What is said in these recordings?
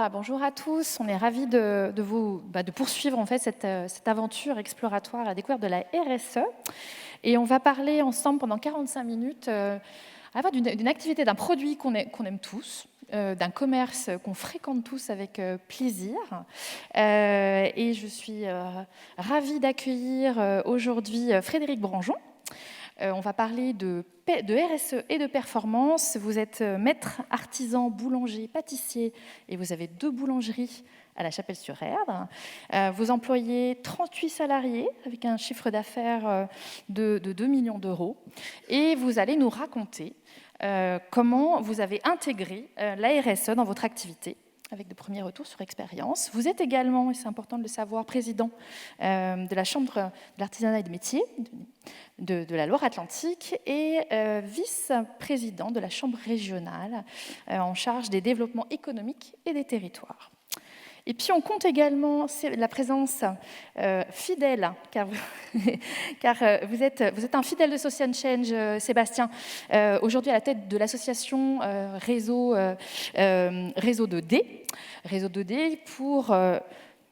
bonjour à tous. On est ravis de poursuivre en fait cette aventure exploratoire à la découverte de la RSE. Et on va parler ensemble pendant 45 minutes d'une activité, d'un produit qu'on aime tous, d'un commerce qu'on fréquente tous avec plaisir. Et je suis ravie d'accueillir aujourd'hui Frédéric Branjon. On va parler de RSE et de performance. Vous êtes maître, artisan, boulanger, pâtissier et vous avez 2 boulangeries à la Chapelle-sur-Erdre. Vous employez 38 salariés avec un chiffre d'affaires de 2 millions d'euros. Et vous allez nous raconter comment vous avez intégré la RSE dans votre activité, avec de premiers retours sur expérience. Vous êtes également, et c'est important de le savoir, président de la Chambre de l'artisanat et des métiers de la Loire-Atlantique et vice-président de la Chambre régionale en charge des développements économiques et des territoires. Et puis on compte également la présence fidèle, car vous êtes un fidèle de Social Change, Sébastien, aujourd'hui à la tête de l'association Réseau 2D. Réseau 2D pour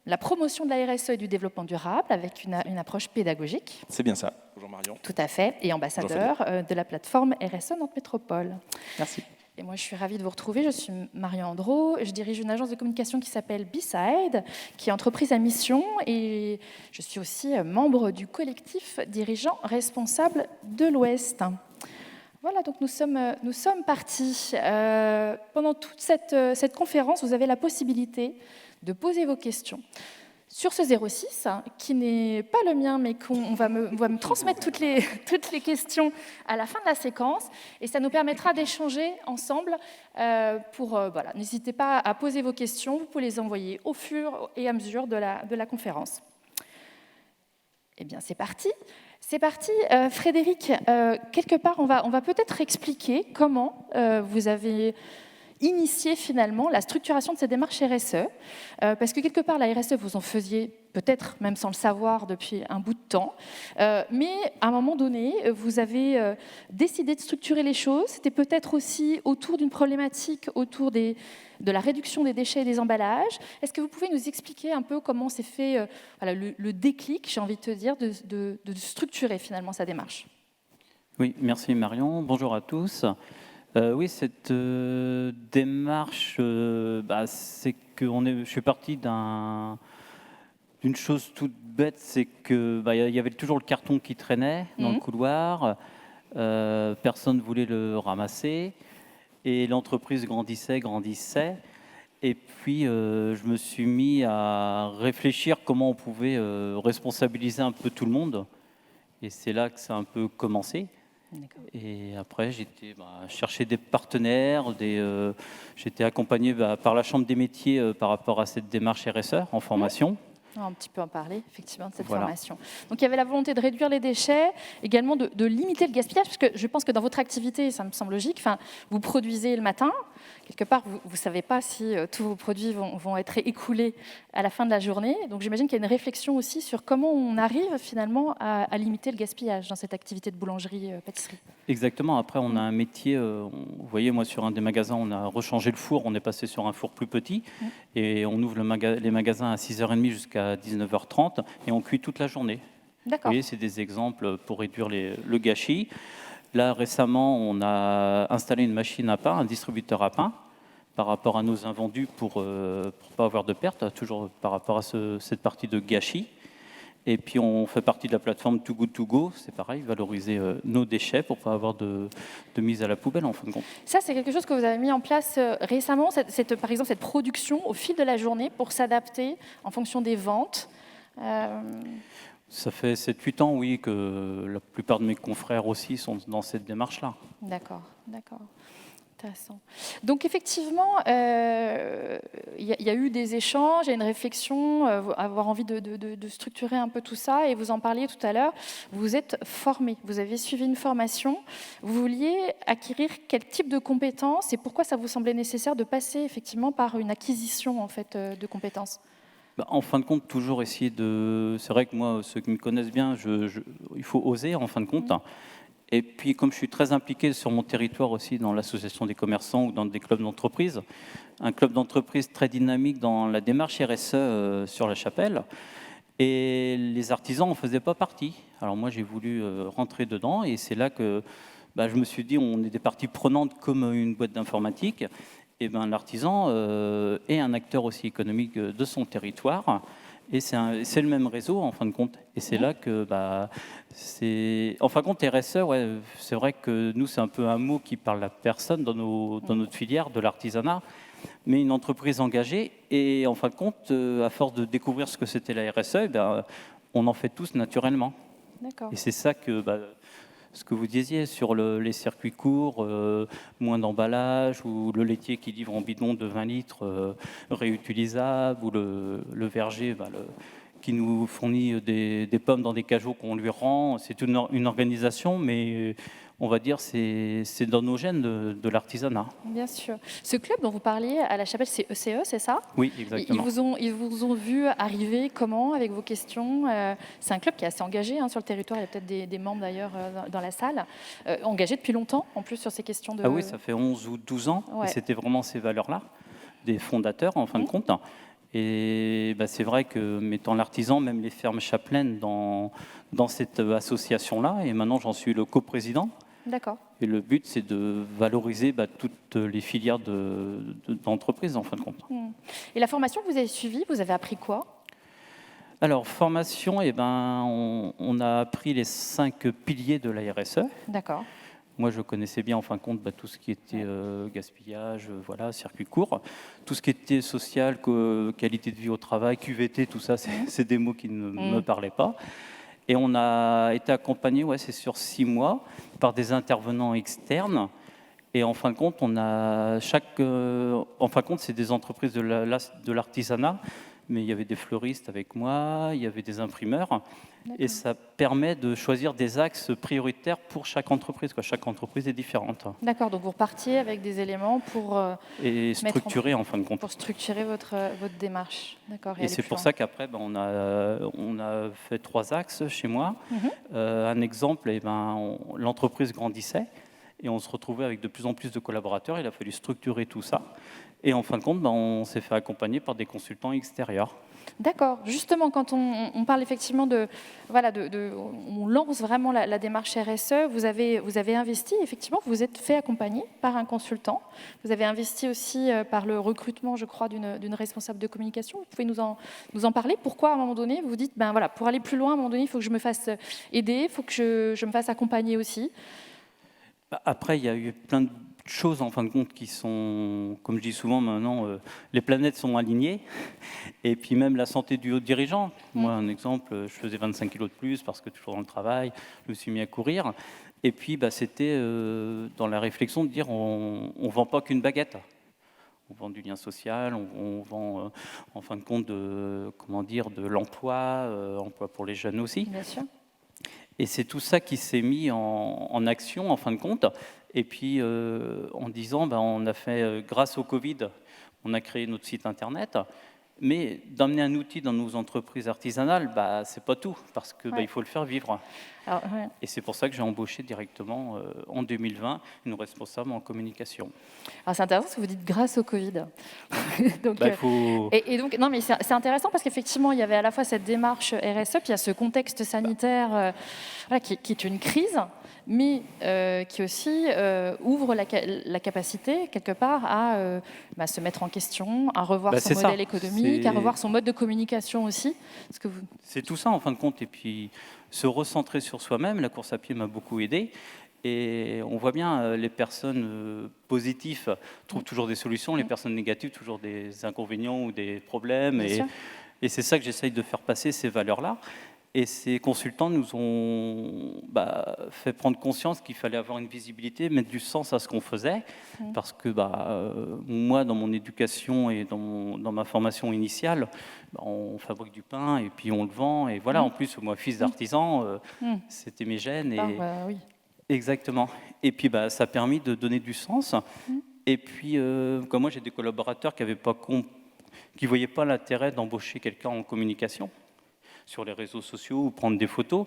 la promotion de la RSE et du développement durable avec une approche pédagogique. C'est bien ça. Bonjour Marion. Tout à fait, et ambassadeur de la plateforme RSE Nantes Métropole. Merci. Et moi, je suis ravie de vous retrouver. Je suis Marion Andro. Je dirige une agence de communication qui s'appelle B-Side, qui est entreprise à mission. Et je suis aussi membre du collectif dirigeant responsable de l'Ouest. Voilà, donc nous sommes partis. Pendant toute cette conférence, vous avez la possibilité de poser vos questions sur ce 06, qui n'est pas le mien, mais on va me transmettre toutes les questions à la fin de la séquence, et ça nous permettra d'échanger ensemble. N'hésitez pas à poser vos questions, vous pouvez les envoyer au fur et à mesure de la conférence. Eh bien, c'est parti. Frédéric, quelque part, on va peut-être expliquer comment vous avez initier finalement la structuration de cette démarche RSE, parce que quelque part la RSE, vous en faisiez peut-être même sans le savoir depuis un bout de temps, mais à un moment donné, vous avez décidé de structurer les choses. C'était peut-être aussi autour d'une problématique autour de la réduction des déchets et des emballages. Est-ce que vous pouvez nous expliquer un peu comment s'est fait le déclic, j'ai envie de te dire, de structurer finalement sa démarche? Oui, merci Marion. Bonjour à tous. Oui, cette démarche, c'est que je suis parti d'une chose toute bête, c'est que il y avait toujours le carton qui traînait dans le couloir, personne ne voulait le ramasser, et l'entreprise grandissait, et puis je me suis mis à réfléchir comment on pouvait responsabiliser un peu tout le monde, et c'est là que ça a un peu commencé. Et après, j'étais chercher des partenaires, j'étais accompagné par la Chambre des métiers par rapport à cette démarche RSE en formation. On va un petit peu en parler, effectivement, de cette formation. Donc, il y avait la volonté de réduire les déchets, également de limiter le gaspillage, parce que je pense que dans votre activité, ça me semble logique, vous produisez le matin, quelque part, vous ne savez pas si tous vos produits vont être écoulés à la fin de la journée. Donc, j'imagine qu'il y a une réflexion aussi sur comment on arrive finalement à limiter le gaspillage dans cette activité de boulangerie-pâtisserie. Exactement. Après, on a un métier, vous voyez, moi, sur un des magasins, on a rechangé le four, on est passé sur un four plus petit, et on ouvre les magasins à 6h30 jusqu'à 19h30, et on cuit toute la journée. D'accord. Vous voyez, c'est des exemples pour réduire le gâchis. Là, récemment, on a installé une machine à pain, un distributeur à pain, par rapport à nos invendus pour ne pas avoir de perte, toujours par rapport à cette partie de gâchis. Et puis, on fait partie de la plateforme Too Good To Go. C'est pareil, valoriser nos déchets pour ne pas avoir de mise à la poubelle, en fin de compte. Ça, c'est quelque chose que vous avez mis en place récemment, par exemple, cette production au fil de la journée pour s'adapter en fonction des ventes. Ça fait 7-8 ans, oui, que la plupart de mes confrères aussi sont dans cette démarche-là. D'accord. Intéressant. Donc effectivement, il y a eu des échanges, il y a une réflexion, avoir envie de structurer un peu tout ça, et vous en parliez tout à l'heure, vous êtes formé, vous avez suivi une formation, vous vouliez acquérir quel type de compétences et pourquoi ça vous semblait nécessaire de passer effectivement par une acquisition en fait, de compétences? En fin de compte, toujours essayer de... C'est vrai que moi, ceux qui me connaissent bien, il faut oser en fin de compte. Et puis, comme je suis très impliqué sur mon territoire aussi dans l'association des commerçants ou dans des clubs d'entreprise, un club d'entreprise très dynamique dans la démarche RSE sur la Chapelle, et les artisans n'en faisaient pas partie. Alors moi, j'ai voulu rentrer dedans, et c'est là que je me suis dit, on est des parties prenantes comme une boîte d'informatique. Et ben, l'artisan est un acteur aussi économique de son territoire. Et c'est le même réseau, en fin de compte. Et c'est là que, en fin de compte, RSE, ouais, c'est vrai que nous, c'est un peu un mot qui parle à personne dans notre filière de l'artisanat, mais une entreprise engagée. Et en fin de compte, à force de découvrir ce que c'était la RSE, on en fait tous naturellement. D'accord. Et c'est ça que... ce que vous disiez sur les circuits courts, moins d'emballage, ou le laitier qui livre en bidon de 20 litres réutilisable, ou le verger qui nous fournit des pommes dans des cajots qu'on lui rend. C'est une organisation, mais on va dire c'est dans nos gènes de l'artisanat. Bien sûr. Ce club dont vous parliez à la Chapelle, c'est ECE, c'est ça? Oui, exactement. Ils vous ont vu arriver comment avec vos questions? C'est un club qui est assez engagé sur le territoire. Il y a peut-être des membres d'ailleurs dans la salle. Engagé depuis longtemps, en plus, sur ces questions de... Ah oui, ça fait 11 ou 12 ans. Ouais. Et c'était vraiment ces valeurs-là, des fondateurs, en fin de compte. Et c'est vrai que, mettant l'artisan, même les fermes chapelaines dans cette association-là, et maintenant j'en suis le coprésident. D'accord. Et le but, c'est de valoriser toutes les filières d'entreprise, en fin de compte. Et la formation que vous avez suivie, vous avez appris quoi? Alors, formation, on a appris les 5 piliers de la RSE. D'accord. Moi, je connaissais bien, en fin de compte, tout ce qui était gaspillage, circuit court. Tout ce qui était social, qualité de vie au travail, QVT, tout ça, c'est des mots qui ne me parlaient pas. Et on a été accompagné, c'est sur 6 mois, par des intervenants externes. Et en fin de compte, c'est des entreprises de l'artisanat, mais il y avait des fleuristes avec moi, il y avait des imprimeurs. Et ça permet de choisir des axes prioritaires pour chaque entreprise. Chaque entreprise est différente. D'accord, donc vous repartiez avec des éléments pour... et structurer, en fin de compte. Pour structurer votre démarche. D'accord. Et c'est pour ça qu'après, on a fait 3 axes chez moi. Un exemple, l'entreprise grandissait et on se retrouvait avec de plus en plus de collaborateurs. Il a fallu structurer tout ça. Et en fin de compte, on s'est fait accompagner par des consultants extérieurs. D'accord. Justement, quand on parle effectivement on lance vraiment la démarche RSE, vous avez investi, effectivement, vous êtes fait accompagner par un consultant. Vous avez investi aussi par le recrutement, je crois, d'une responsable de communication. Vous pouvez nous en parler? Pourquoi, à un moment donné, vous vous dites, pour aller plus loin, à un moment donné, il faut que je me fasse aider, il faut que je me fasse accompagner aussi? Après, il y a eu plein de choses, en fin de compte, qui sont, comme je dis souvent maintenant, les planètes sont alignées, et puis même la santé du haut dirigeant. Moi, un exemple, je faisais 25 kilos de plus parce que toujours dans le travail, je me suis mis à courir, et puis c'était dans la réflexion de dire on ne vend pas qu'une baguette. On vend du lien social, on vend, en fin de compte, de l'emploi, emploi pour les jeunes aussi. Bien sûr. Et c'est tout ça qui s'est mis en action, en fin de compte. Et puis, en disant, on a fait, grâce au Covid, on a créé notre site Internet. Mais d'amener un outil dans nos entreprises artisanales, c'est pas tout, parce que il faut le faire vivre. Alors, Et c'est pour ça que j'ai embauché directement, en 2020, une responsable en communication. Alors c'est intéressant ce que vous dites grâce au Covid. Donc, faut... et donc, non, mais c'est intéressant parce qu'effectivement, il y avait à la fois cette démarche RSE, puis il y a ce contexte sanitaire qui est une crise, mais qui aussi ouvre la capacité, quelque part, à se mettre en question, à revoir son modèle économique, à revoir son mode de communication aussi. C'est tout ça, en fin de compte. Et puis, se recentrer sur soi-même, la course à pied m'a beaucoup aidé. Et on voit bien, les personnes positives trouvent toujours des solutions, les personnes négatives, toujours des inconvénients ou des problèmes. Et c'est ça que j'essaye de faire passer, ces valeurs-là. Et ces consultants nous ont fait prendre conscience qu'il fallait avoir une visibilité, mettre du sens à ce qu'on faisait. Parce que moi, dans mon éducation et dans ma formation initiale, on fabrique du pain et puis on le vend. Et voilà, en plus, moi, fils d'artisan, c'était mes gènes. Oui. Exactement. Et puis, ça a permis de donner du sens. Et puis, comme moi, j'ai des collaborateurs qui ne voyaient pas l'intérêt d'embaucher quelqu'un en communication. sur les réseaux sociaux ou prendre des photos.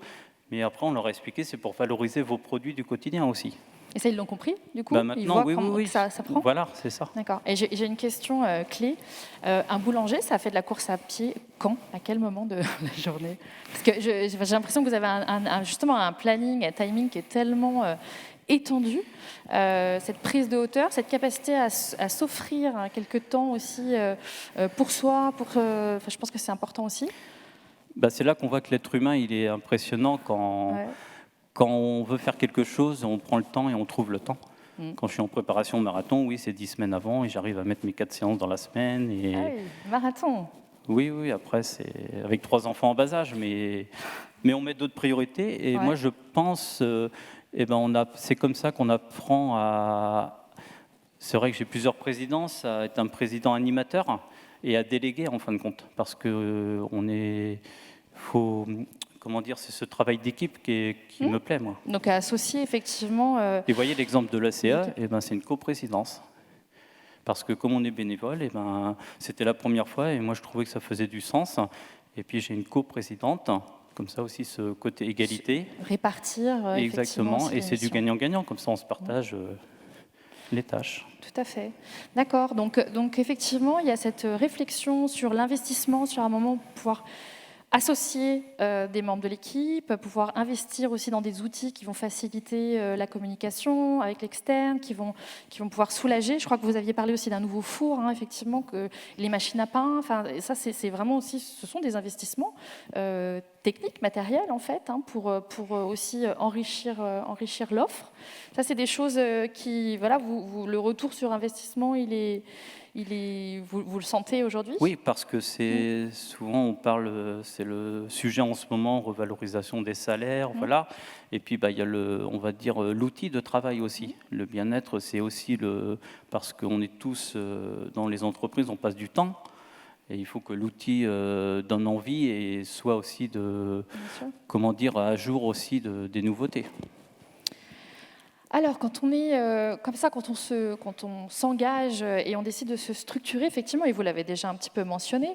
Mais après, on leur a expliqué, c'est pour valoriser vos produits du quotidien aussi. Et ça, ils l'ont compris, du coup? Bah, Ils maintenant, voient oui, oui, comment oui. que ça prend? Voilà, c'est ça. D'accord. Et j'ai une question clé. Un boulanger, ça fait de la course à pied quand? À quel moment de la journée? Parce que j'ai l'impression que vous avez justement un planning, un timing qui est tellement étendu. Cette prise de hauteur, cette capacité à s'offrir quelques temps aussi pour soi, je pense que c'est important aussi. Bah, c'est là qu'on voit que l'être humain, il est impressionnant Ouais. quand on veut faire quelque chose, on prend le temps et on trouve le temps. Quand je suis en préparation au marathon, oui, c'est 10 semaines avant et j'arrive à mettre mes 4 séances dans la semaine. Et... Ah oui, marathon. Oui, après, c'est avec 3 enfants en bas âge, mais on met d'autres priorités. Et Ouais. moi, je pense, c'est comme ça qu'on apprend à... C'est vrai que j'ai plusieurs présidences, à être un président animateur et à déléguer, en fin de compte. Parce que c'est ce travail d'équipe qui me plaît, moi. Donc à associer effectivement... Et vous voyez l'exemple de l'ACA, c'est une coprésidence. Parce que comme on est bénévole, c'était la première fois et moi je trouvais que ça faisait du sens. Et puis j'ai une coprésidente, comme ça aussi ce côté égalité. Répartir. Exactement, et c'est du missions. gagnant-gagnant, comme ça on se partage les tâches. Tout à fait. D'accord. Donc effectivement, il y a cette réflexion sur l'investissement, sur un moment pouvoir associer des membres de l'équipe, pouvoir investir aussi dans des outils qui vont faciliter la communication avec l'externe, qui vont pouvoir soulager. Je crois que vous aviez parlé aussi d'un nouveau four, hein, effectivement, que les machines à pain, enfin, ça c'est vraiment aussi, ce sont des investissements techniques, matériels en fait, hein, pour aussi enrichir l'offre. Ça c'est des choses qui, voilà, le retour sur investissement, vous le sentez aujourd'hui? Oui, parce que c'est souvent on parle, c'est le sujet en ce moment, revalorisation des salaires, voilà. Et puis il y a on va dire l'outil de travail aussi. Le bien-être, c'est aussi parce qu'on est tous dans les entreprises, on passe du temps. Et il faut que l'outil donne envie et soit aussi à jour aussi des nouveautés. Alors, quand on est comme ça, quand on s'engage et on décide de se structurer, effectivement, et vous l'avez déjà un petit peu mentionné,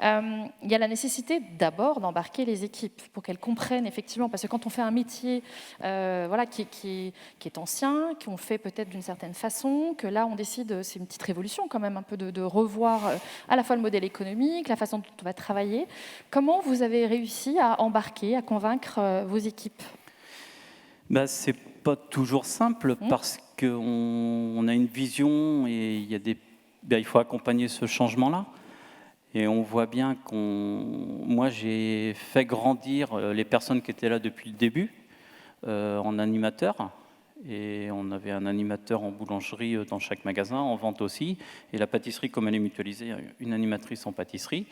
il y a la nécessité d'abord d'embarquer les équipes pour qu'elles comprennent effectivement, parce que quand on fait un métier qui est ancien, qu'on fait peut-être d'une certaine façon, que là on décide, c'est une petite révolution quand même, un peu de revoir à la fois le modèle économique, la façon dont on va travailler. Comment vous avez réussi à embarquer, à convaincre vos équipes? C'est pas toujours simple parce qu'on a une vision et il faut accompagner ce changement-là. Et on voit bien moi j'ai fait grandir les personnes qui étaient là depuis le début en animateur. Et on avait un animateur en boulangerie dans chaque magasin, en vente aussi. Et la pâtisserie, comme elle est mutualisée, une animatrice en pâtisserie.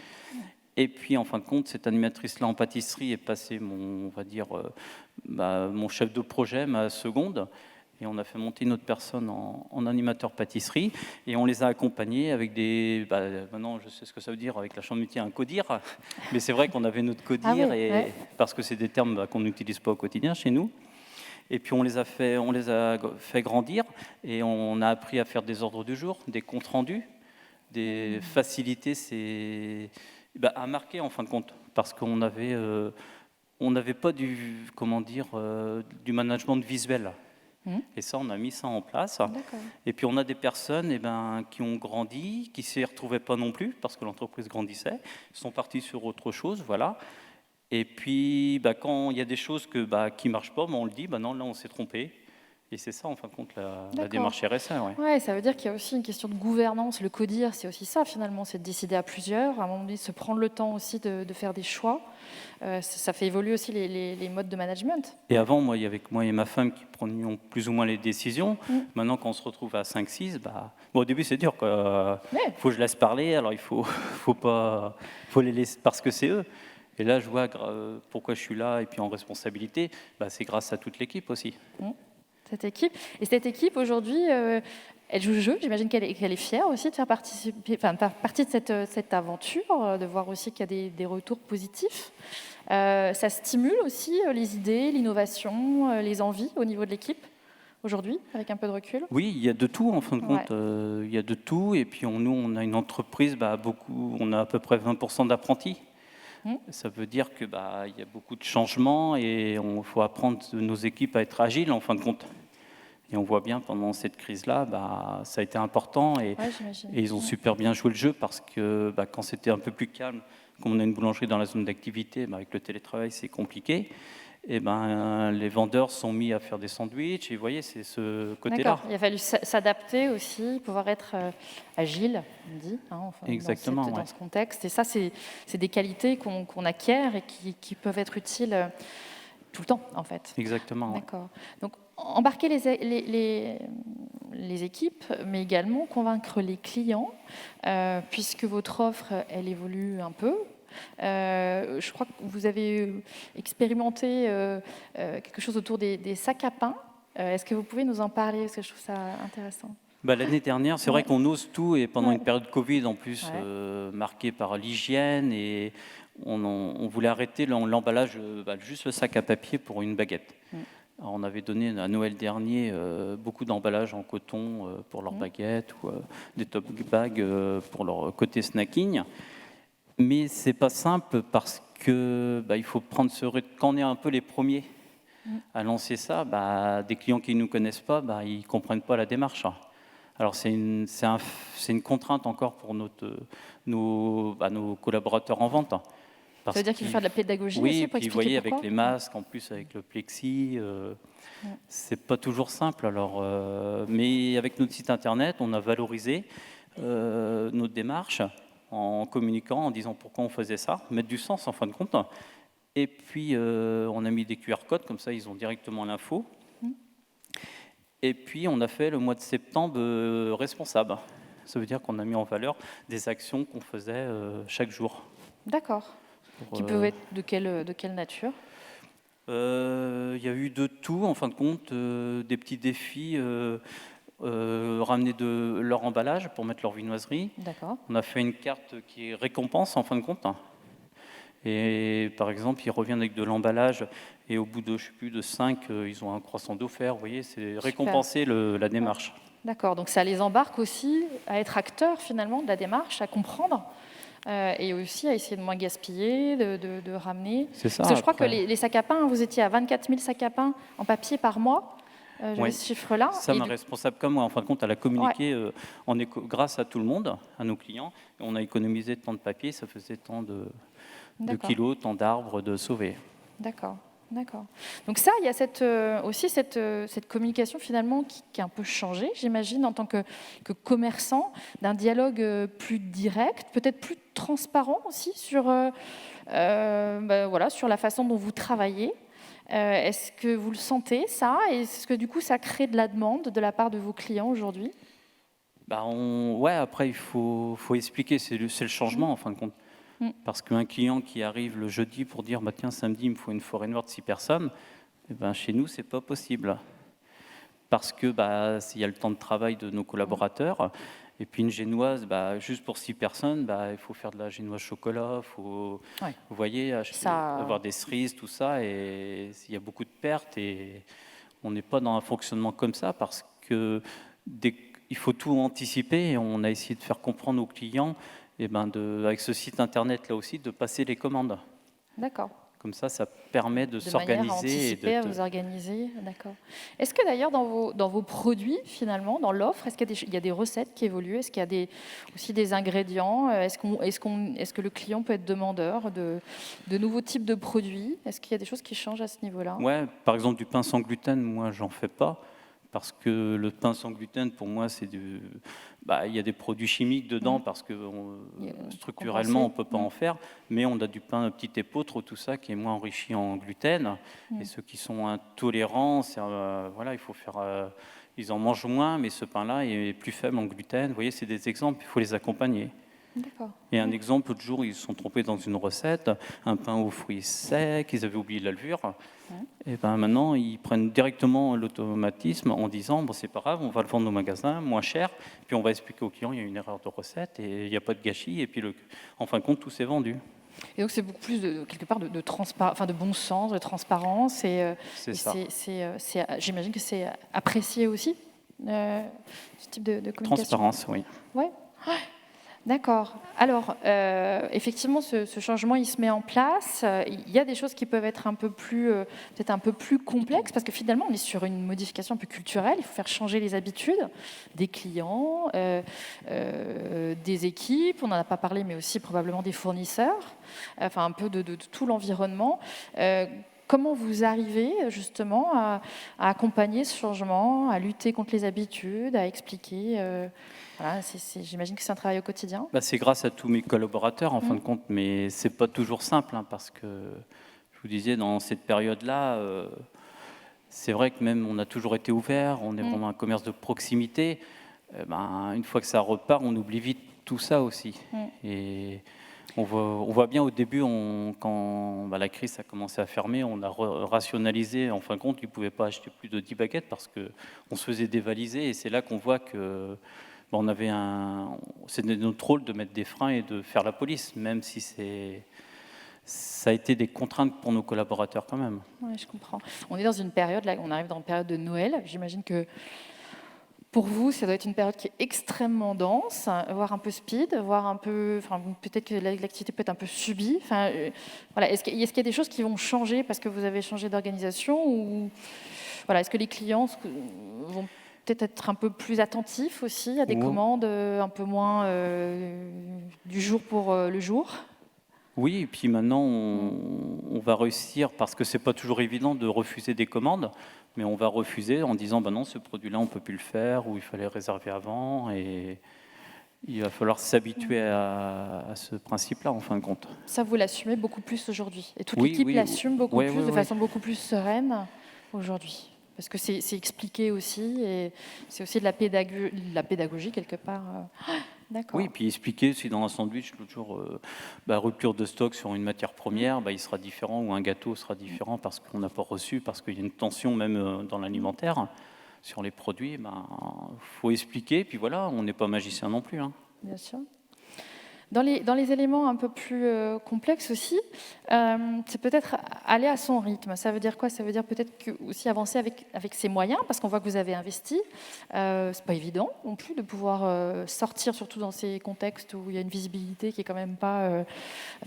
Et puis, en fin de compte, cette animatrice-là en pâtisserie est passée, mon chef de projet, ma seconde. Et on a fait monter une autre personne en animateur pâtisserie. Et on les a accompagnés avec maintenant, je sais ce que ça veut dire avec la chambre de métier, un codir. Mais c'est vrai qu'on avait notre codir, parce que c'est des termes qu'on n'utilise pas au quotidien chez nous. Et puis on les a fait grandir et on a appris à faire des ordres du jour, des comptes rendus, des facilités, à marquer en fin de compte, parce qu'on n'avait pas du management visuel. Et ça, on a mis ça en place. Et puis on a des personnes qui ont grandi, qui ne s'y retrouvaient pas non plus, parce que l'entreprise grandissait, sont partis sur autre chose, voilà. Et puis, quand il y a des choses qui ne marchent pas, on le dit, non, là, on s'est trompé. Et c'est ça, en fin de compte, la démarche RSE. Ouais, ça veut dire qu'il y a aussi une question de gouvernance. Le CODIR, c'est aussi ça, finalement, c'est de décider à plusieurs, à un moment donné, se prendre le temps aussi de faire des choix. Ça fait évoluer aussi les modes de management. Et avant, il y avait moi et ma femme qui prenions plus ou moins les décisions. Maintenant, quand on se retrouve à 5-6, au début, c'est dur. Il faut que je laisse parler, alors il faut les laisser, parce que c'est eux. Et là, je vois pourquoi je suis là et puis en responsabilité, c'est grâce à toute l'équipe aussi. Cette équipe. Et cette équipe, aujourd'hui, elle joue le jeu. J'imagine qu'elle est fière aussi de faire partie de cette aventure, de voir aussi qu'il y a des retours positifs. Ça stimule aussi les idées, l'innovation, les envies au niveau de l'équipe aujourd'hui, avec un peu de recul? Oui, il y a de tout, en fin de compte. Il y a de tout. Et puis, nous, on a une entreprise, on a à peu près 20% d'apprentis. Ça veut dire que il y a beaucoup de changements et il faut apprendre nos équipes à être agiles en fin de compte. Et on voit bien pendant cette crise-là, ça a été important et Ouais, j'imagine. ils ont super bien joué le jeu parce que quand c'était un peu plus calme, comme on a une boulangerie dans la zone d'activité, avec le télétravail c'est compliqué. Et les vendeurs sont mis à faire des sandwichs et vous voyez, c'est ce côté-là. D'accord, il a fallu s'adapter aussi, pouvoir être agile, on dit, enfin, Exactement, dans ce contexte. Et ça, c'est des qualités qu'on acquiert et qui peuvent être utiles tout le temps, en fait. Exactement. D'accord. Donc, embarquer les équipes, mais également convaincre les clients, puisque votre offre, elle évolue un peu. Je crois que vous avez expérimenté quelque chose autour des sacs à pain. Est-ce que vous pouvez nous en parler? Parce que je trouve ça intéressant. L'année dernière, c'est vrai qu'on ose tout et pendant une période Covid en plus marquée par l'hygiène et on voulait arrêter l'emballage, juste le sac à papier pour une baguette. Alors, on avait donné à Noël dernier beaucoup d'emballages en coton pour leurs baguettes ou des top bags pour leur côté snacking. Mais c'est pas simple parce que il faut prendre ce rythme. Quand on est un peu les premiers à lancer ça, des clients qui ne nous connaissent pas, ils comprennent pas la démarche. Alors c'est une contrainte encore pour nos collaborateurs en vente. Ça veut dire qu'il faut faire de la pédagogie oui, aussi et pour puis vous expliquer voyez pourquoi. avec les masques, en plus avec le plexi, c'est pas toujours simple. Alors, mais avec notre site internet, on a valorisé notre démarche en communiquant, en disant pourquoi on faisait ça, mettre du sens en fin de compte. Et puis on a mis des QR codes, comme ça ils ont directement l'info. Et puis on a fait le mois de septembre responsable. Ça veut dire qu'on a mis en valeur des actions qu'on faisait chaque jour. D'accord. Qui peuvent être de quelle nature? Il y a eu de tout, en fin de compte, des petits défis, ramener de leur emballage pour mettre leur viennoiserie. D'accord. On a fait une carte qui est récompense, en fin de compte. Et par exemple, ils reviennent avec de l'emballage et au bout de, je sais plus, de 5, ils ont un croissant d'offert. Vous voyez, c'est récompenser la démarche. D'accord, donc ça les embarque aussi à être acteurs finalement de la démarche, à comprendre et aussi à essayer de moins gaspiller, de ramener. C'est ça. Parce que je crois que les sacs à pain, vous étiez à 24 000 sacs à pain en papier par mois. J'avais ce chiffre-là. Ça, ma responsable comme moi, en fin de compte, elle a communiqué grâce à tout le monde, à nos clients. On a économisé tant de papier, ça faisait tant de kilos, tant d'arbres de sauver. D'accord. D'accord. Donc ça, il y a aussi cette communication finalement qui a un peu changé, j'imagine, en tant que commerçant, d'un dialogue plus direct, peut-être plus transparent aussi sur la façon dont vous travaillez. Est-ce que vous le sentez, ça? Et est-ce que du coup, ça crée de la demande de la part de vos clients aujourd'hui? Après, il faut expliquer, c'est le changement en fin de compte. Parce qu'un client qui arrive le jeudi pour dire tiens, samedi, il me faut une forêt noire de 6 personnes, chez nous, c'est pas possible. Parce que s'il y a le temps de travail de nos collaborateurs, et puis une génoise, juste pour 6 personnes, il faut faire de la génoise chocolat, il faut, vous voyez, avoir des cerises, tout ça, et il y a beaucoup de pertes, et on n'est pas dans un fonctionnement comme ça, parce que il faut tout anticiper, et on a essayé de faire comprendre aux clients avec ce site internet là aussi, de passer les commandes. D'accord. Comme ça permet de s'organiser. À vous organiser, d'accord. Est-ce que d'ailleurs dans vos produits, finalement, dans l'offre, est-ce qu'il y a des recettes qui évoluent? Est-ce qu'il y a aussi des ingrédients? Est-ce que le client peut être demandeur de nouveaux types de produits? Est-ce qu'il y a des choses qui changent à ce niveau-là? Ouais, par exemple du pain sans gluten, moi j'en fais pas. Parce que le pain sans gluten, pour moi, c'est il y a des produits chimiques dedans parce que structurellement, on ne peut pas en faire. Mais on a du pain petit épeautre, tout ça, qui est moins enrichi en gluten. Et ceux qui sont intolérants, il faut faire... ils en mangent moins, mais ce pain-là est plus faible en gluten. Vous voyez, c'est des exemples, il faut les accompagner. Et un exemple, l'autre jour, ils se sont trompés dans une recette, un pain aux fruits secs, ils avaient oublié la levure. Et maintenant, ils prennent directement l'automatisme en disant c'est pas grave, on va le vendre au magasin moins cher, puis on va expliquer au client il y a une erreur de recette et il n'y a pas de gâchis, et puis en fin de compte, tout s'est vendu. Et donc c'est beaucoup plus quelque part de bon sens, de transparence, et j'imagine que c'est apprécié aussi, ce type de communication. Transparence, oui. Ouais. D'accord. Alors, effectivement, ce changement, il se met en place. Il y a des choses qui peuvent être un peu plus, peut-être un peu plus complexes, parce que finalement, on est sur une modification un peu culturelle. Il faut faire changer les habitudes des clients, des équipes. On n'en a pas parlé, mais aussi probablement des fournisseurs. Enfin, un peu de tout l'environnement. Comment vous arrivez justement à accompagner ce changement, à lutter contre les habitudes, à expliquer voilà, j'imagine que c'est un travail au quotidien. Bah, c'est grâce à tous mes collaborateurs en fin Mmh. de compte, mais c'est pas toujours simple hein, parce que je vous disais dans cette période-là, c'est vrai que même on a toujours été ouvert, on est Mmh. vraiment un commerce de proximité. Ben, une fois que ça repart, on oublie vite tout ça aussi. Mmh. Et on voit bien au début, quand la crise a commencé à fermer, on a rationalisé. En fin de compte, ils ne pouvaient pas acheter plus de 10 baguettes parce qu'on se faisait dévaliser. Et c'est là qu'on voit que on avait c'était notre rôle de mettre des freins et de faire la police, même si ça a été des contraintes pour nos collaborateurs quand même. Ouais, je comprends. On est dans une période, là, on arrive dans une période de Noël. J'imagine que pour vous, ça doit être une période qui est extrêmement dense, voire un peu speed, voire un peu, enfin, peut-être que l'activité peut être un peu subie. Enfin, voilà. Est-ce qu'il y a des choses qui vont changer parce que vous avez changé d'organisation ou voilà, est-ce que les clients vont peut-être être un peu plus attentifs aussi à des commandes un peu moins du jour pour le jour? Oui, et puis maintenant, on va réussir, parce que c'est pas toujours évident de refuser des commandes, mais on va refuser en disant, bah non, ce produit-là, on peut plus le faire, ou il fallait réserver avant, et il va falloir s'habituer à ce principe-là, en fin de compte. Ça, vous l'assumez beaucoup plus aujourd'hui. Et toute Oui, l'équipe oui, l'assume beaucoup ouais, plus, ouais, de ouais. façon beaucoup plus sereine aujourd'hui. Parce que c'est expliqué aussi, et c'est aussi de la pédagogie quelque part. Oui, D'accord. et puis expliquer si dans un sandwich, l'autre jour, rupture de stock sur une matière première, il sera différent, ou un gâteau sera différent parce qu'on n'a pas reçu, parce qu'il y a une tension même dans l'alimentaire sur les produits. Faut expliquer, puis voilà, on n'est pas magicien non plus. Hein. Bien sûr. Dans les éléments un peu plus complexes aussi, c'est peut-être aller à son rythme. Ça veut dire quoi? Ça veut dire peut-être aussi avancer avec ses moyens, parce qu'on voit que vous avez investi. C'est pas évident non plus de pouvoir sortir, surtout dans ces contextes où il y a une visibilité qui est quand même pas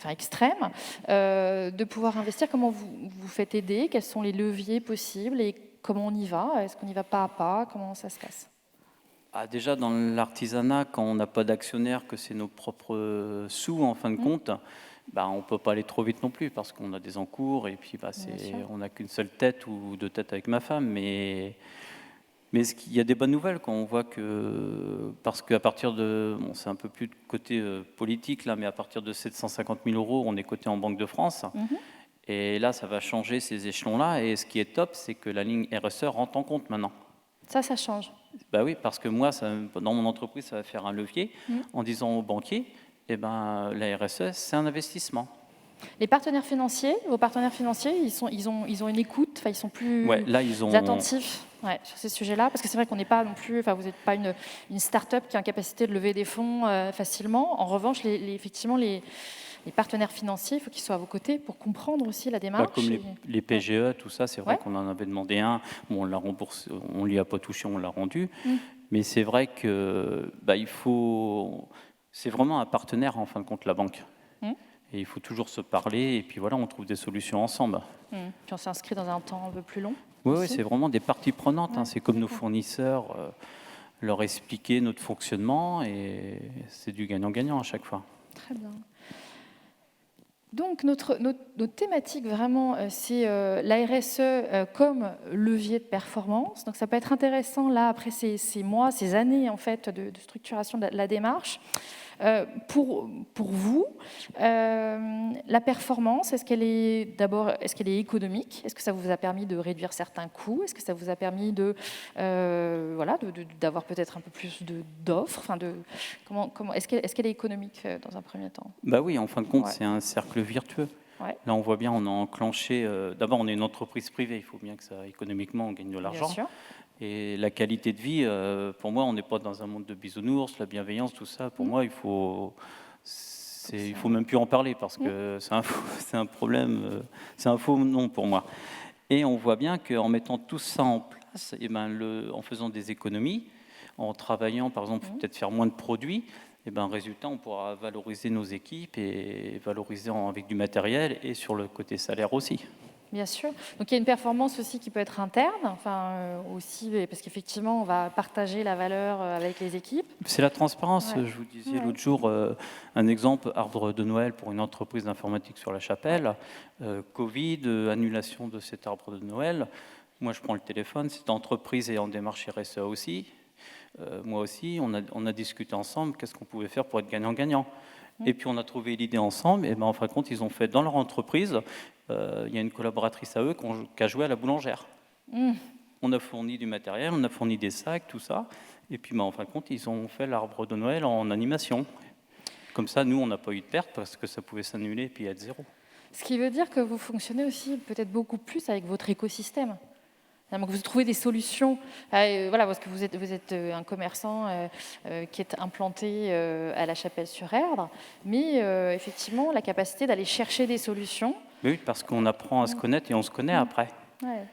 extrême, de pouvoir investir. Comment vous faites aider? Quels sont les leviers possibles et comment on y va? Est-ce qu'on y va pas à pas? Comment ça se passe? Déjà, dans l'artisanat, quand on n'a pas d'actionnaire, que c'est nos propres sous, en fin de compte, on ne peut pas aller trop vite non plus, parce qu'on a des encours, et puis on n'a qu'une seule tête ou deux têtes avec ma femme. Mais il y a des bonnes nouvelles quand on voit que, parce qu'à partir de, c'est un peu plus de côté politique là, mais à partir de 750 000 euros, on est coté en Banque de France. Et là, ça va changer ces échelons-là. Et ce qui est top, c'est que la ligne RSE rentre en compte maintenant. Ça change. Bah oui, parce que moi, dans mon entreprise, ça va faire un levier en disant aux banquiers, la RSE, c'est un investissement. Les partenaires financiers, vos partenaires financiers, ils ont une écoute, ils sont plus là, attentifs sur ces sujets-là, parce que c'est vrai qu'on n'est pas non plus, vous n'êtes pas une start-up qui a une capacité de lever des fonds facilement. En revanche, effectivement, les partenaires financiers, il faut qu'ils soient à vos côtés pour comprendre aussi la démarche. Comme les PGE, tout ça, c'est vrai qu'on en avait demandé un. Bon, on l'a remboursé, on lui a pas touché, on l'a rendu. Mais c'est vrai que c'est vraiment un partenaire en fin de compte, la banque. Et il faut toujours se parler, et puis voilà, on trouve des solutions ensemble. Puis on s'inscrit dans un temps un peu plus long. Oui, c'est vraiment des parties prenantes. C'est comme nos fournisseurs, leur expliquer notre fonctionnement, et c'est du gagnant-gagnant à chaque fois. Très bien. Donc notre thématique vraiment, c'est la RSE comme levier de performance. Donc ça peut être intéressant là après ces mois, ces années en fait de structuration de la démarche. Pour vous, la performance, est-ce qu'elle est économique? Est-ce que ça vous a permis de réduire certains coûts? Est-ce que ça vous a permis d'avoir peut-être un peu plus d'offres? Est-ce qu'elle est économique dans un premier temps? Oui, en fin de compte, c'est un cercle vertueux. Ouais. Là, on voit bien, on a enclenché. D'abord, on est une entreprise privée. Il faut bien que ça, économiquement, on gagne de l'argent. Bien sûr. Et la qualité de vie, pour moi, on n'est pas dans un monde de bisounours, la bienveillance, tout ça. Pour moi, il faut même plus en parler parce que c'est un problème, c'est un faux nom pour moi. Et on voit bien qu'en mettant tout ça en place, en faisant des économies, en travaillant, par exemple, peut-être faire moins de produits, Et ben, résultat, on pourra valoriser nos équipes et valoriser avec du matériel et sur le côté salaire aussi. Bien sûr. Donc il y a une performance aussi qui peut être interne, enfin aussi parce qu'effectivement on va partager la valeur avec les équipes. C'est la transparence. Ouais. Je vous disais Ouais. l'autre jour, un exemple, arbre de Noël pour une entreprise d'informatique sur la Chapelle, Covid, annulation de cet arbre de Noël. Moi, je prends le téléphone, cette entreprise est en démarche RSE aussi. Moi aussi, on a discuté ensemble, qu'est-ce qu'on pouvait faire pour être gagnant-gagnant. Et puis on a trouvé l'idée ensemble, et ben, en fin de compte, ils ont fait dans leur entreprise, il y a une collaboratrice à eux qui a joué à la boulangère. Mmh. On a fourni du matériel, on a fourni des sacs, tout ça, et puis ben, en fin de compte, ils ont fait l'arbre de Noël en animation. Comme ça, nous, on n'a pas eu de perte parce que ça pouvait s'annuler et puis être zéro. Ce qui veut dire que vous fonctionnez aussi peut-être beaucoup plus avec votre écosystème. Donc vous trouvez des solutions, voilà, parce que vous êtes un commerçant qui est implanté à la Chapelle-sur-Erdre, mais effectivement la capacité d'aller chercher des solutions. Mais oui, parce qu'on apprend à se connaître et on se connaît après. Ouais.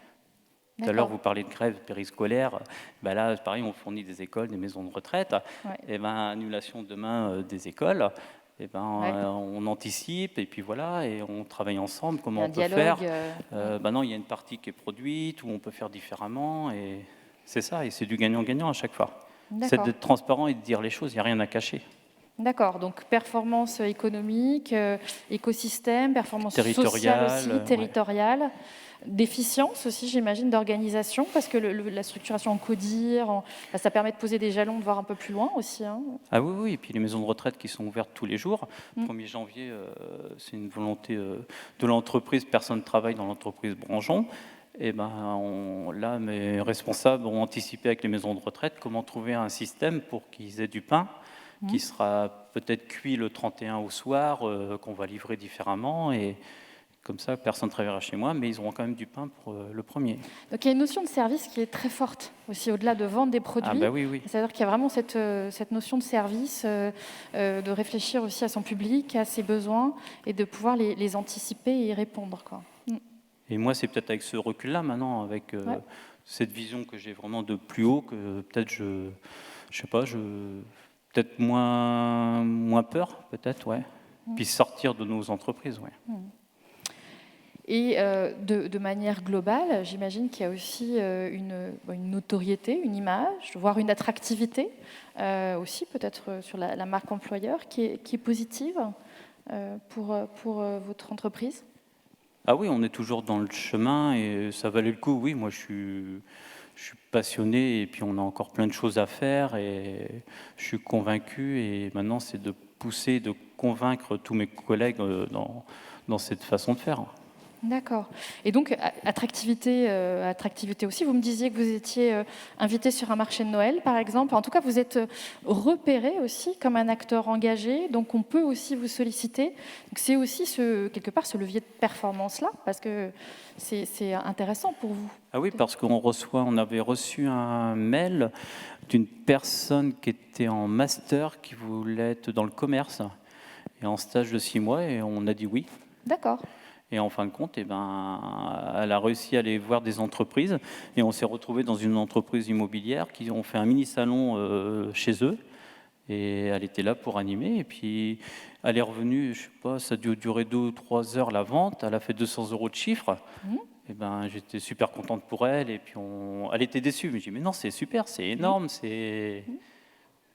Tout à l'heure, vous parlez de grève périscolaire. Ben là, pareil, on fournit des écoles, des maisons de retraite. Ouais. Et ben, annulation demain des écoles. Et ben, Ouais. on anticipe et puis voilà, et on travaille ensemble. Comment Un on peut dialogue, faire ben non, il y a une partie qui est produite où on peut faire différemment. Et c'est ça, et c'est du gagnant-gagnant à chaque fois. C'est D'accord. d'être transparent et de dire les choses. Il n'y a rien à cacher. D'accord, donc performance économique, écosystème, performance sociale Territoriale, aussi, ouais. territoriale, d'efficience aussi, j'imagine, d'organisation, parce que la structuration en CODIR, ça permet de poser des jalons, de voir un peu plus loin aussi. Hein. Ah oui, oui, et puis les maisons de retraite qui sont ouvertes tous les jours. Mm. 1er janvier, c'est une volonté de l'entreprise, personne ne travaille dans l'entreprise Branjon. Et ben, là, mes responsables ont anticipé avec les maisons de retraite comment trouver un système pour qu'ils aient du pain qui sera peut-être cuit le 31 au soir, qu'on va livrer différemment. Et comme ça, personne ne travaillera chez moi, mais ils auront quand même du pain pour le premier. Donc il y a une notion de service qui est très forte aussi, au-delà de vendre des produits. Ah bah oui, oui. C'est-à-dire qu'il y a vraiment cette notion de service, de réfléchir aussi à son public, à ses besoins, et de pouvoir les anticiper et y répondre, quoi. Mm. Et moi, c'est peut-être avec ce recul-là maintenant, avec cette vision que j'ai vraiment de plus haut, que peut-être je sais pas, peut-être moins peur, peut-être, ouais. Puis sortir de nos entreprises, ouais. Et de manière globale, j'imagine qu'il y a aussi une notoriété, une image, voire une attractivité aussi peut-être sur la marque employeur qui est positive pour votre entreprise. Ah oui, on est toujours dans le chemin et ça valait le coup. Oui, moi je suis passionné et puis on a encore plein de choses à faire et je suis convaincu et maintenant c'est de pousser, de convaincre tous mes collègues dans cette façon de faire. D'accord. Et donc, attractivité aussi, vous me disiez que vous étiez invité sur un marché de Noël, par exemple. En tout cas, vous êtes repéré aussi comme un acteur engagé, donc on peut aussi vous solliciter. Donc c'est aussi, quelque part, ce levier de performance-là, parce que c'est intéressant pour vous. Ah oui, parce on avait reçu un mail d'une personne qui était en master, qui voulait être dans le commerce, et en stage de 6 mois, et on a dit oui. D'accord. Et en fin de compte, elle a réussi à aller voir des entreprises. Et on s'est retrouvé dans une entreprise immobilière qui ont fait un mini-salon chez eux. Et elle était là pour animer. Et puis, elle est revenue, je sais pas, ça a dû durer 2 ou 3 heures la vente. Elle a fait 200 € de chiffre. Et j'étais super contente pour elle. Et puis, elle était déçue. Mais j'ai dit, mais non, c'est super, c'est énorme.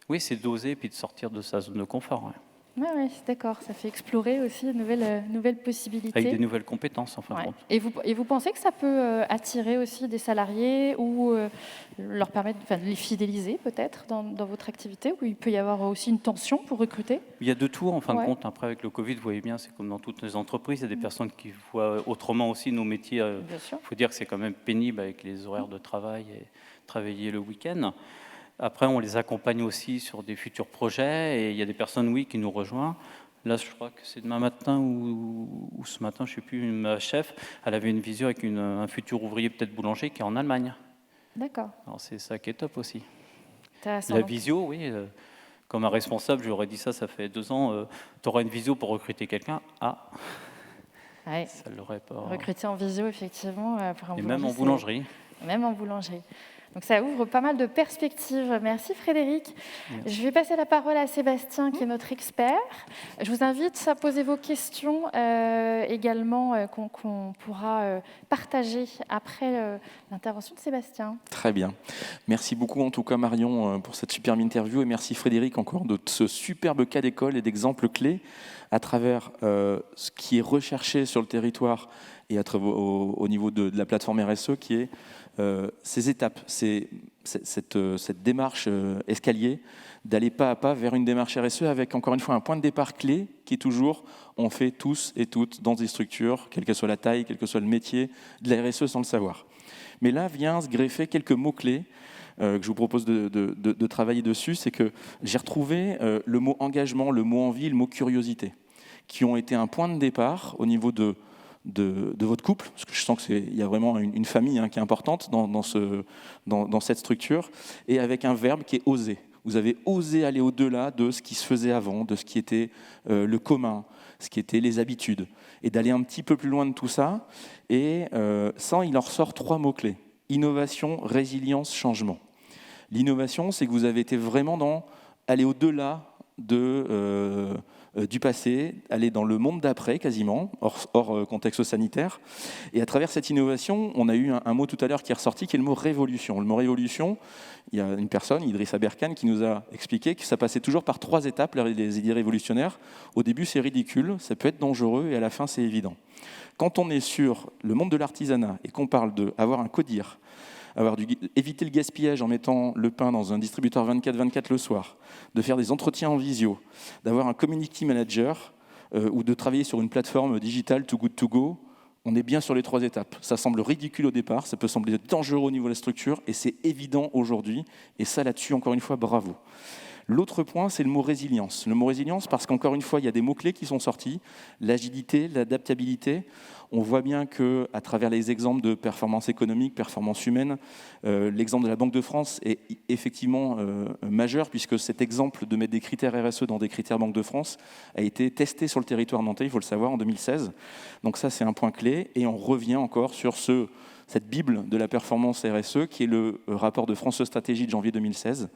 Oui, c'est d'oser puis de sortir de sa zone de confort. Ouais. Oui, d'accord. Ça fait explorer aussi de nouvelles possibilités. Avec des nouvelles compétences, en fin de compte. Et vous pensez que ça peut attirer aussi des salariés ou leur permettre de les fidéliser peut-être dans votre activité, où il peut y avoir aussi une tension pour recruter? Il y a de tout, en fin de compte. Après, avec le Covid, vous voyez bien, c'est comme dans toutes les entreprises. Il y a des personnes qui voient autrement aussi nos métiers. Bien sûr. Il faut dire que c'est quand même pénible avec les horaires de travail et travailler le week-end. Après, on les accompagne aussi sur des futurs projets et il y a des personnes, oui, qui nous rejoignent. Là, je crois que c'est demain matin ou ce matin, je ne sais plus, ma chef, elle avait une visio avec un futur ouvrier, peut-être boulanger, qui est en Allemagne. D'accord. Alors, c'est ça qui est top aussi. Intéressant. La visio, oui, comme un responsable, je lui aurais dit ça fait 2 ans, tu auras une visio pour recruter quelqu'un. Ah, Ouais. ça ne l'aurait pas. Recruter en visio, effectivement. Pour un Et même en boulanger, boulangerie. Même en boulangerie. Donc ça ouvre pas mal de perspectives. Merci Frédéric. Merci. Je vais passer la parole à Sébastien, qui est notre expert. Je vous invite à poser vos questions également, qu'on pourra partager après l'intervention de Sébastien. Très bien. Merci beaucoup en tout cas Marion pour cette superbe interview et merci Frédéric encore de ce superbe cas d'école et d'exemples clés à travers ce qui est recherché sur le territoire et au niveau de la plateforme RSE qui est ces étapes, cette démarche escalier d'aller pas à pas vers une démarche RSE avec encore une fois un point de départ clé qui est toujours on fait tous et toutes dans des structures, quelle que soit la taille, quel que soit le métier, de la RSE sans le savoir. Mais là vient se greffer quelques mots-clés que je vous propose de travailler dessus. C'est que j'ai retrouvé le mot engagement, le mot envie, le mot curiosité, qui ont été un point de départ au niveau de votre couple, parce que je sens qu'il y a vraiment une famille qui est importante dans cette structure, et avec un verbe qui est oser. Vous avez osé aller au-delà de ce qui se faisait avant, de ce qui était le commun, ce qui était les habitudes, et d'aller un petit peu plus loin de tout ça. Et ça, il en ressort 3 mots-clés. Innovation, résilience, changement. L'innovation, c'est que vous avez été vraiment dans aller au-delà du passé, aller dans le monde d'après quasiment, hors contexte sanitaire. Et à travers cette innovation, on a eu un mot tout à l'heure qui est ressorti, qui est le mot révolution. Le mot révolution, il y a une personne, Idrissa Berkane, qui nous a expliqué que ça passait toujours par 3 étapes, les idées révolutionnaires. Au début, c'est ridicule, ça peut être dangereux, et à la fin, c'est évident. Quand on est sur le monde de l'artisanat et qu'on parle d'avoir un codir, éviter le gaspillage en mettant le pain dans un distributeur 24/24 le soir, de faire des entretiens en visio, d'avoir un community manager ou de travailler sur une plateforme digitale Too Good To Go, on est bien sur les 3 étapes. Ça semble ridicule au départ, ça peut sembler dangereux au niveau de la structure, et c'est évident aujourd'hui, et ça là-dessus, encore une fois, bravo. L'autre point, c'est le mot résilience. Le mot résilience, parce qu'encore une fois, il y a des mots-clés qui sont sortis, l'agilité, l'adaptabilité. On voit bien qu'à travers les exemples de performance économique, performance humaine, l'exemple de la Banque de France est effectivement majeur, puisque cet exemple de mettre des critères RSE dans des critères Banque de France a été testé sur le territoire nantais, il faut le savoir, en 2016. Donc ça, c'est un point clé. Et on revient encore sur cette Bible de la performance RSE, qui est le rapport de France Stratégie de janvier 2016,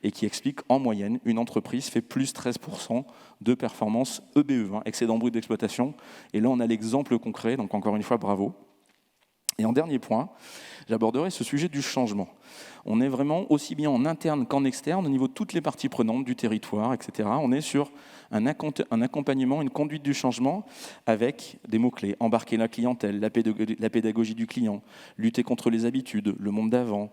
et qui explique en moyenne, une entreprise fait plus 13% de performance EBE, excédent brut d'exploitation. Et là, on a l'exemple concret, donc encore une fois, bravo. Et en dernier point, j'aborderai ce sujet du changement. On est vraiment aussi bien en interne qu'en externe, au niveau de toutes les parties prenantes du territoire, etc. On est sur un accompagnement, une conduite du changement avec des mots-clés. Embarquer la clientèle, la pédagogie du client, lutter contre les habitudes, le monde d'avant,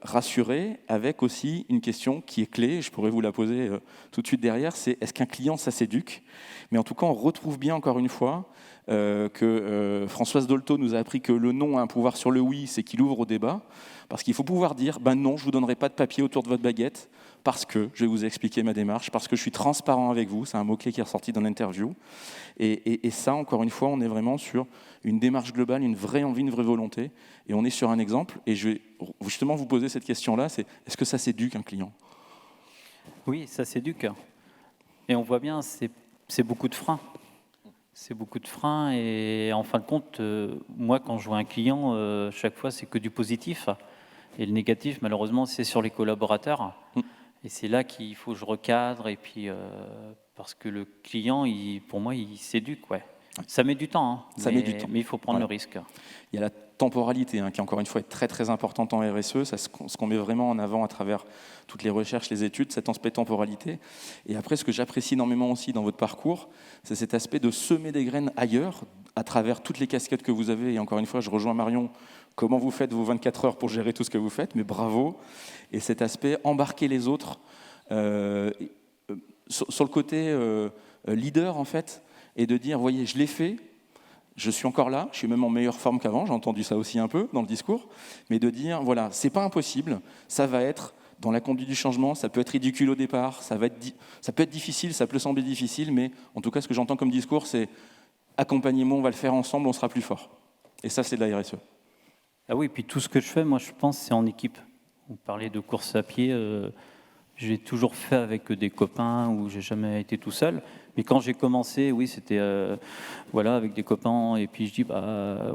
rassurer, avec aussi une question qui est clé, je pourrais vous la poser tout de suite derrière, c'est est-ce qu'un client, ça s'éduque ? Mais en tout cas, on retrouve bien encore une fois que Françoise Dolto nous a appris que le non a un pouvoir sur le oui, c'est qu'il ouvre au débat, parce qu'il faut pouvoir dire non, je ne vous donnerai pas de papier autour de votre baguette, parce que je vais vous expliquer ma démarche, parce que je suis transparent avec vous, c'est un mot-clé qui est ressorti dans l'interview. Et ça, encore une fois, on est vraiment sur une démarche globale, une vraie envie, une vraie volonté, et on est sur un exemple, et je vais justement vous poser cette question-là, c'est est-ce que ça s'éduque un client ? Oui, ça s'éduque. Et on voit bien, c'est beaucoup de freins. C'est beaucoup de freins et en fin de compte, moi quand je vois un client, chaque fois c'est que du positif. Et le négatif, malheureusement, c'est sur les collaborateurs. Et c'est là qu'il faut que je recadre. Et puis, parce que le client, pour moi, il s'éduque. Ouais. Ça met du temps. Ça met du temps. Mais il faut prendre le risque. Il y a la temporalité qui, encore une fois, est très très importante en RSE. C'est ce qu'on met vraiment en avant à travers toutes les recherches, les études, cet aspect temporalité. Et après, ce que j'apprécie énormément aussi dans votre parcours, c'est cet aspect de semer des graines ailleurs, à travers toutes les casquettes que vous avez. Et encore une fois, je rejoins Marion, comment vous faites vos 24 heures pour gérer tout ce que vous faites, mais bravo. Et cet aspect, embarquer les autres, sur le côté leader, en fait, et de dire, voyez, je l'ai fait, je suis encore là, je suis même en meilleure forme qu'avant, j'ai entendu ça aussi un peu dans le discours, mais de dire, voilà, c'est pas impossible, ça va être dans la conduite du changement, ça peut être ridicule au départ, ça peut être difficile, ça peut sembler difficile, mais en tout cas, ce que j'entends comme discours, c'est accompagnez-moi, on va le faire ensemble, on sera plus fort. Et ça, c'est de la RSE. Ah oui, puis tout ce que je fais, moi, je pense, c'est en équipe. Vous parlez de course à pied, J'ai toujours fait avec des copains ou j'ai jamais été tout seul. Mais quand j'ai commencé, oui, c'était voilà, avec des copains. Et puis je dis,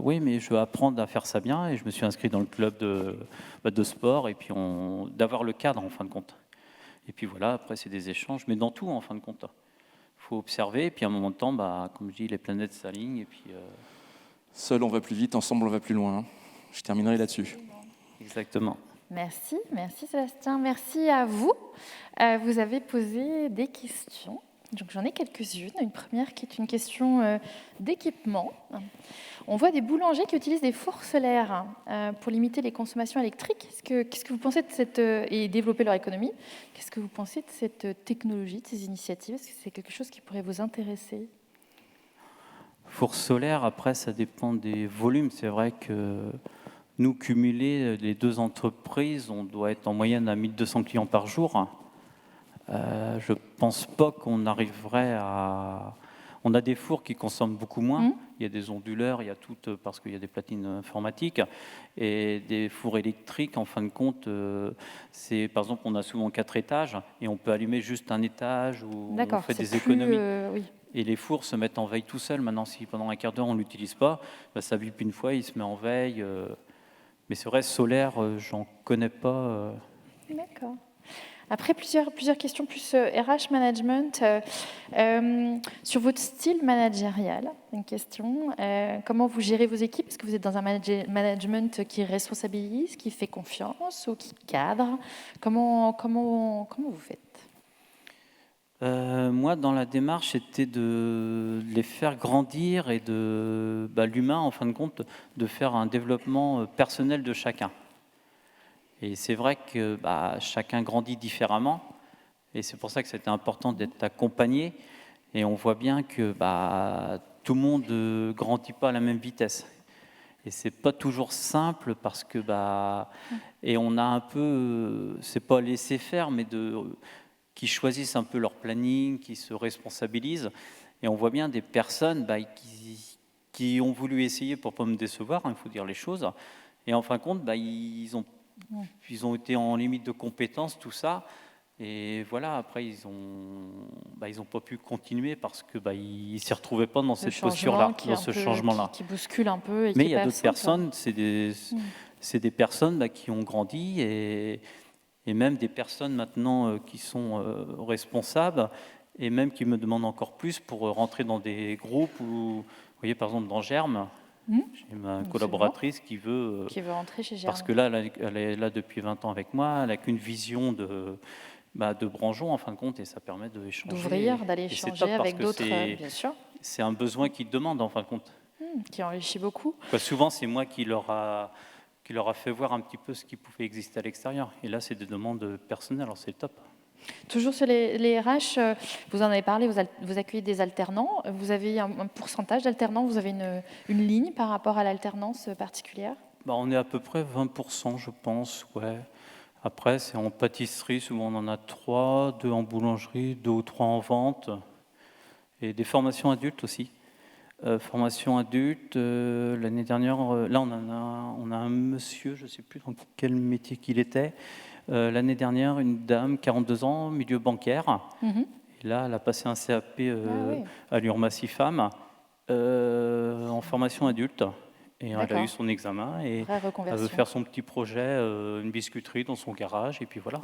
oui, mais je veux apprendre à faire ça bien. Et je me suis inscrit dans le club de sport. Et puis d'avoir le cadre en fin de compte. Et puis voilà, après c'est des échanges, mais dans tout en fin de compte. Il faut observer. Et puis à un moment de temps, comme je dis, les planètes s'alignent. Et puis Seul, on va plus vite, ensemble, on va plus loin. Je terminerai là-dessus. exactement. Merci Sébastien, merci à vous. Vous avez posé des questions. Donc j'en ai quelques-unes. Une première qui est une question d'équipement. On voit des boulangers qui utilisent des fours solaires pour limiter les consommations électriques. Qu'est-ce que vous pensez de cette et développer leur économie? Qu'est-ce que vous pensez de cette technologie, de ces initiatives? Est-ce que c'est quelque chose qui pourrait vous intéresser? Four solaire, après, ça dépend des volumes. C'est vrai que nous, cumulés, les deux entreprises, on doit être en moyenne à 1200 clients par jour. Je ne pense pas qu'on arriverait à... On a des fours qui consomment beaucoup moins. Il y a des onduleurs, il y a tout, parce qu'il y a des platines informatiques. Et des fours électriques, en fin de compte, c'est, par exemple, on a souvent 4 étages et on peut allumer juste un étage où on fait des économies. Oui. Et les fours se mettent en veille tout seuls. Maintenant, si pendant un quart d'heure on ne l'utilise pas, ça bip une fois, il se met en veille. Mais c'est vrai, solaire, j'en connais pas. D'accord. Après, plusieurs questions plus RH management. Sur votre style managérial, une question. Comment vous gérez vos équipes? Est-ce que vous êtes dans un management qui responsabilise, qui fait confiance ou qui cadre? Comment vous faites? Moi, dans la démarche, c'était de les faire grandir et de l'humain, en fin de compte, de faire un développement personnel de chacun. Et c'est vrai que chacun grandit différemment, et c'est pour ça que c'était important d'être accompagné. Et on voit bien que tout le monde ne grandit pas à la même vitesse. Et c'est pas toujours simple parce que et on a un peu, c'est pas laisser faire, mais qui choisissent un peu leur planning, qui se responsabilisent. Et on voit bien des personnes qui ont voulu essayer pour pas me décevoir, il faut dire les choses. Et en fin de compte, ils ont été en limite de compétences, tout ça. Et voilà, après, ils ont pas pu continuer parce que ils s'y retrouvaient pas dans cette posture-là, dans ce changement-là. Qui bouscule un peu. Mais il y a d'autres personnes, c'est des personnes qui ont grandi et même des personnes maintenant qui sont responsables et même qui me demandent encore plus pour rentrer dans des groupes où, vous voyez, par exemple, dans Germe, j'ai ma collaboratrice qui veut rentrer chez Germe. Parce que là, elle est là depuis 20 ans avec moi, elle n'a qu'une vision de Branjon, en fin de compte, et ça permet d'échanger. D'ouvrir, d'aller échanger avec d'autres, bien sûr. C'est un besoin qu'ils demandent, en fin de compte. Qui enrichit beaucoup. Souvent, c'est moi qui leur a fait voir un petit peu ce qui pouvait exister à l'extérieur. Et là, c'est des demandes personnelles, alors c'est top. Toujours sur les RH, vous en avez parlé, vous accueillez des alternants. Vous avez un pourcentage d'alternants, vous avez une ligne par rapport à l'alternance particulière? On est à peu près 20%, je pense, ouais. Après, c'est en pâtisserie, souvent on en a 3, 2 en boulangerie, 2 ou 3 en vente. Et des formations adultes aussi. Formation adulte, l'année dernière, là on a un monsieur, je ne sais plus dans quel métier qu'il était. L'année dernière, une dame, 42 ans, milieu bancaire. Et là, elle a passé un CAP à l'Urmassy Femmes en formation adulte. Et elle a eu son examen et elle veut faire son petit projet, une biscuiterie dans son garage. Et puis voilà.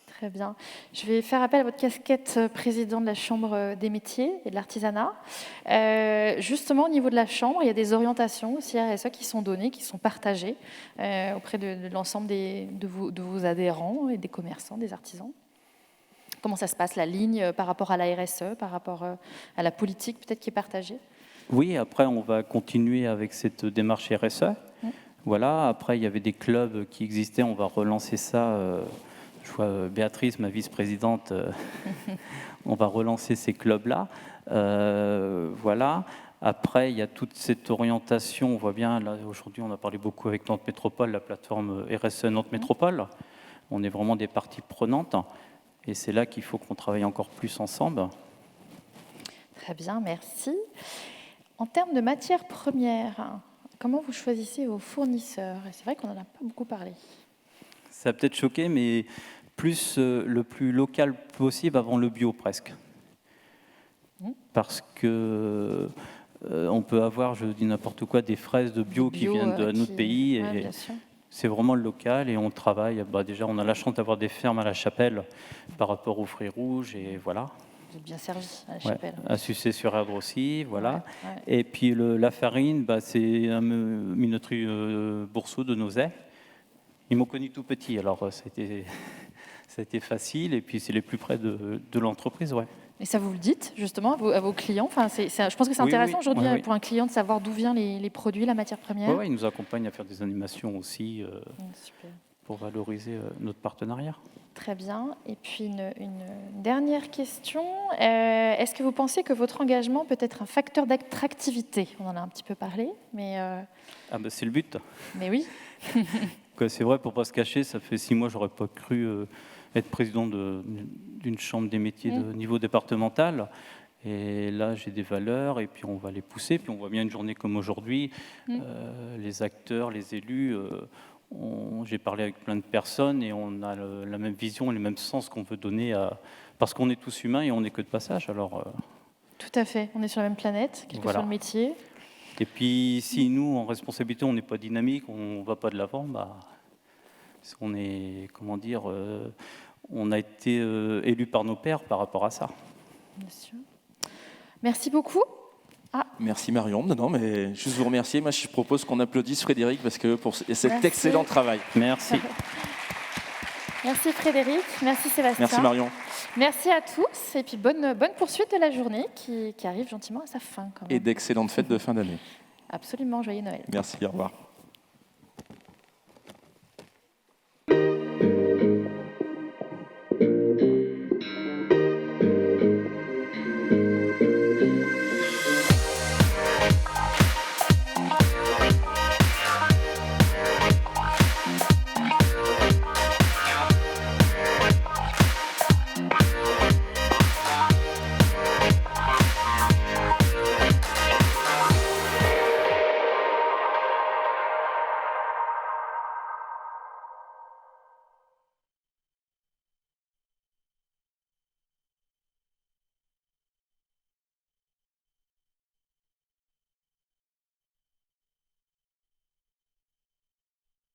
Très bien. Je vais faire appel à votre casquette président de la Chambre des métiers et de l'artisanat. Justement, au niveau de la Chambre, il y a des orientations aussi RSE qui sont données, qui sont partagées auprès de l'ensemble de vos adhérents et des commerçants, des artisans. Comment ça se passe, la ligne par rapport à la RSE, par rapport à la politique peut-être qui est partagée? Oui, après, on va continuer avec cette démarche RSE. Voilà, après, il y avait des clubs qui existaient, on va relancer ça. Je vois Béatrice, ma vice-présidente, on va relancer ces clubs-là. Voilà. Après, il y a toute cette orientation. On voit bien, là, aujourd'hui, on a parlé beaucoup avec Nantes Métropole, la plateforme RSE Nantes Métropole. On est vraiment des parties prenantes. Et c'est là qu'il faut qu'on travaille encore plus ensemble. Très bien, merci. En termes de matières premières, comment vous choisissez vos fournisseurs? Et c'est vrai qu'on n'en a pas beaucoup parlé. Ça a peut-être choqué, mais le plus local possible avant le bio presque. Parce que on peut avoir, je dis n'importe quoi, des fraises de bio qui viennent de notre pays. Et bien sûr. c'est vraiment le local et on travaille. Déjà, on a la chance d'avoir des fermes à la Chapelle par rapport aux fruits rouges et voilà. Vous êtes bien servi à la Chapelle. À Sucé-sur-Erdre aussi, voilà. Ouais. Et puis la farine, c'est un minoterie Boursault de Nozay. Ils m'ont connu tout petit, alors ça a été facile. Et puis c'est les plus près de l'entreprise, ouais. Et ça, vous le dites justement à vos clients. Enfin, je pense que c'est intéressant aujourd'hui pour un client de savoir d'où viennent les produits, la matière première. Oui, ils nous accompagnent à faire des animations aussi Super. Pour valoriser notre partenariat. Très bien. Et puis une dernière question. Est-ce que vous pensez que votre engagement peut être un facteur d'attractivité? On en a un petit peu parlé, mais... C'est le but. Mais oui. C'est vrai, pour ne pas se cacher, ça fait 6 mois, je n'aurais pas cru être président d'une chambre des métiers de niveau départemental. Et là, j'ai des valeurs et puis on va les pousser. Puis on voit bien une journée comme aujourd'hui, les acteurs, les élus... j'ai parlé avec plein de personnes et on a la même vision, le même sens qu'on veut donner parce qu'on est tous humains et on n'est que de passage. Alors, tout à fait, on est sur la même planète, quel que soit le métier. Et puis si nous, en responsabilité, on n'est pas dynamique, on ne va pas de l'avant, on est, on a été élus par nos pairs par rapport à ça. Bien sûr. Merci beaucoup. Merci Marion. Non, mais juste vous remercier. Moi, je propose qu'on applaudisse Frédéric pour cet excellent travail. Merci. Merci Frédéric. Merci Sébastien. Merci Marion. Merci à tous. Et puis bonne poursuite de la journée qui arrive gentiment à sa fin. Quand même. Et d'excellentes fêtes de fin d'année. Absolument, joyeux Noël. Merci, au revoir.